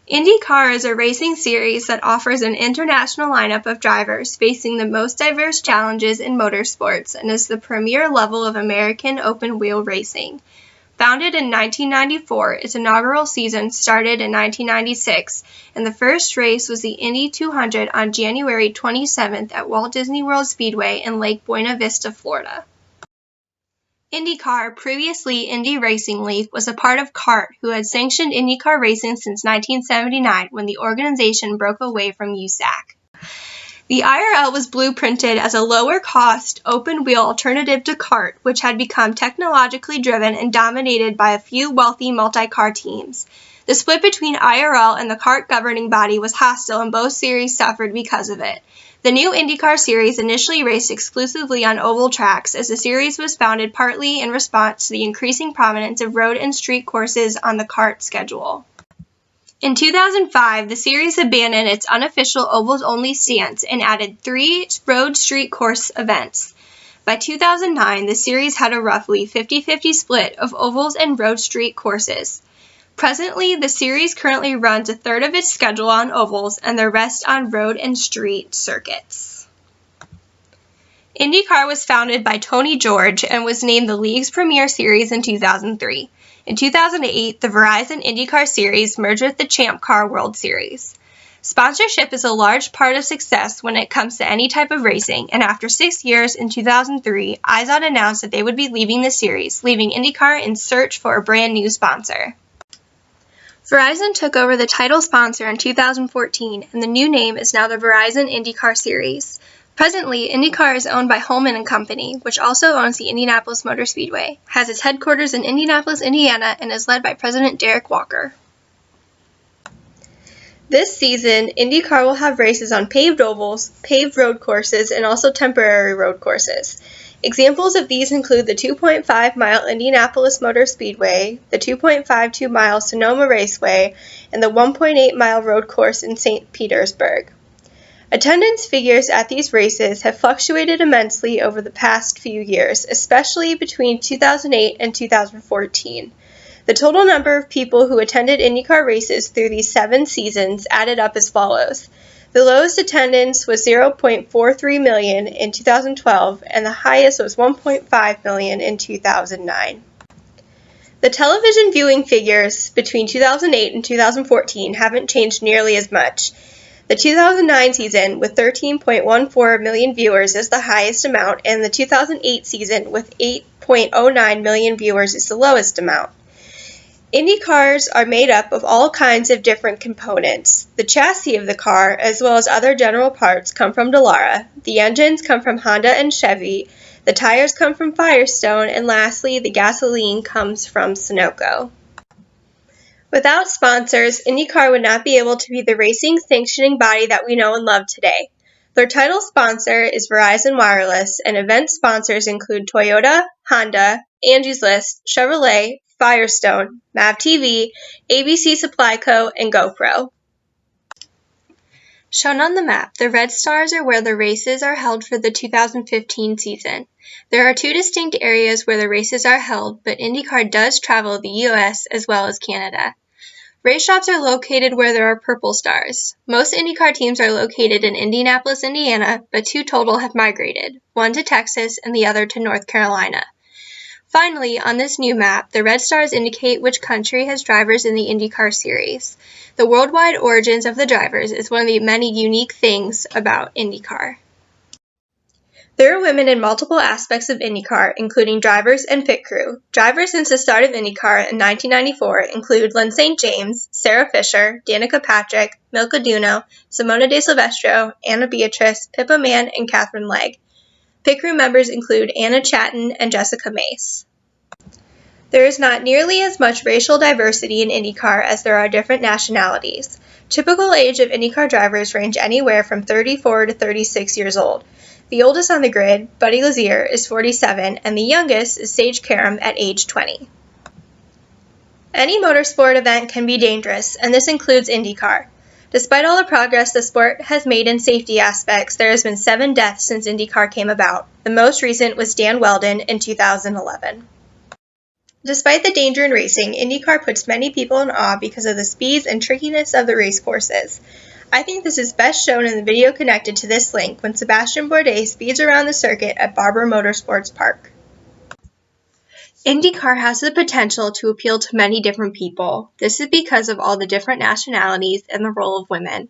IndyCar is a racing series that offers an international lineup of drivers facing the most diverse challenges in motorsports and is the premier level of American open-wheel racing. Founded in 1994, its inaugural season started in 1996, and the first race was the Indy 200 on January 27th at Walt Disney World Speedway in Lake Buena Vista, Florida. IndyCar, previously Indy Racing League, was a part of CART, who had sanctioned IndyCar racing since 1979 when the organization broke away from USAC. The IRL was blueprinted as a lower-cost, open-wheel alternative to CART, which had become technologically driven and dominated by a few wealthy multi-car teams. The split between IRL and the CART governing body was hostile, and both series suffered because of it. The new IndyCar series initially raced exclusively on oval tracks, as the series was founded partly in response to the increasing prominence of road and street courses on the CART schedule. In 2005, the series abandoned its unofficial ovals-only stance and added 3 road street course events. By 2009, the series had a roughly 50-50 split of ovals and road street courses. Presently, the series currently runs a third of its schedule on ovals and the rest on road and street circuits. IndyCar was founded by Tony George and was named the league's premier series in 2003. In 2008, the Verizon IndyCar Series merged with the Champ Car World Series. Sponsorship is a large part of success when it comes to any type of racing, and after 6 years in 2003, IZOD announced that they would be leaving the series, leaving IndyCar in search for a brand new sponsor. Verizon took over the title sponsor in 2014, and the new name is now the Verizon IndyCar Series. Presently, IndyCar is owned by Holman & Company, which also owns the Indianapolis Motor Speedway, has its headquarters in Indianapolis, Indiana, and is led by President Derek Walker. This season, IndyCar will have races on paved ovals, paved road courses, and also temporary road courses. Examples of these include the 2.5-mile Indianapolis Motor Speedway, the 2.52-mile Sonoma Raceway, and the 1.8-mile road course in St. Petersburg. Attendance figures at these races have fluctuated immensely over the past few years, especially between 2008 and 2014. The total number of people who attended IndyCar races through these 7 seasons added up as follows. The lowest attendance was 0.43 million in 2012, and the highest was 1.5 million in 2009. The television viewing figures between 2008 and 2014 haven't changed nearly as much. The 2009 season, with 13.14 million viewers, is the highest amount, and the 2008 season, with 8.09 million viewers, is the lowest amount. Indy cars are made up of all kinds of different components. The chassis of the car, as well as other general parts, come from Dallara. The engines come from Honda and Chevy. The tires come from Firestone. And lastly, the gasoline comes from Sunoco. Without sponsors, IndyCar would not be able to be the racing sanctioning body that we know and love today. Their title sponsor is Verizon Wireless, and event sponsors include Toyota, Honda, Angie's List, Chevrolet, Firestone, MAV-TV, ABC Supply Co., and GoPro. Shown on the map, the red stars are where the races are held for the 2015 season. There are 2 distinct areas where the races are held, but IndyCar does travel the U.S. as well as Canada. Race shops are located where there are purple stars. Most IndyCar teams are located in Indianapolis, Indiana, but 2 total have migrated, one to Texas and the other to North Carolina. Finally, on this new map, the red stars indicate which country has drivers in the IndyCar series. The worldwide origins of the drivers is one of the many unique things about IndyCar. There are women in multiple aspects of IndyCar, including drivers and pit crew. Drivers since the start of IndyCar in 1994 include Lynn St. James, Sarah Fisher, Danica Patrick, Milka Duno, Simona De Silvestro, Anna Beatrice, Pippa Mann, and Catherine Legg. Pit crew members include Anna Chatton and Jessica Mace. There is not nearly as much racial diversity in IndyCar as there are different nationalities. Typical age of IndyCar drivers range anywhere from 34 to 36 years old. The oldest on the grid, Buddy Lazier, is 47, and the youngest is Sage Karam at age 20. Any motorsport event can be dangerous, and this includes IndyCar. Despite all the progress the sport has made in safety aspects, there has been 7 deaths since IndyCar came about. The most recent was Dan Weldon in 2011. Despite the danger in racing, IndyCar puts many people in awe because of the speeds and trickiness of the race courses. I think this is best shown in the video connected to this link when Sebastian Bourdais speeds around the circuit at Barber Motorsports Park. IndyCar has the potential to appeal to many different people. This is because of all the different nationalities and the role of women.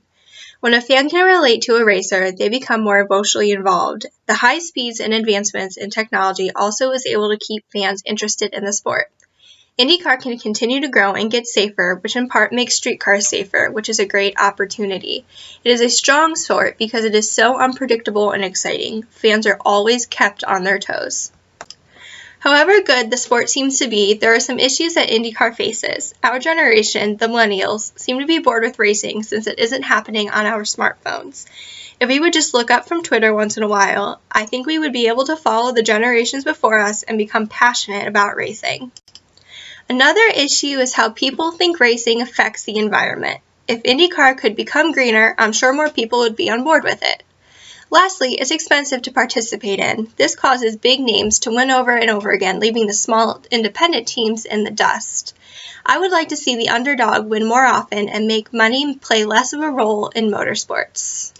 When a fan can relate to a racer, they become more emotionally involved. The high speeds and advancements in technology also is able to keep fans interested in the sport. IndyCar can continue to grow and get safer, which in part makes street cars safer, which is a great opportunity. It is a strong sport because it is so unpredictable and exciting. Fans are always kept on their toes. However good the sport seems to be, there are some issues that IndyCar faces. Our generation, the millennials, seem to be bored with racing since it isn't happening on our smartphones. If we would just look up from Twitter once in a while, I think we would be able to follow the generations before us and become passionate about racing. Another issue is how people think racing affects the environment. If IndyCar could become greener, I'm sure more people would be on board with it. Lastly, it's expensive to participate in. This causes big names to win over and over again, leaving the small independent teams in the dust. I would like to see the underdog win more often and make money play less of a role in motorsports.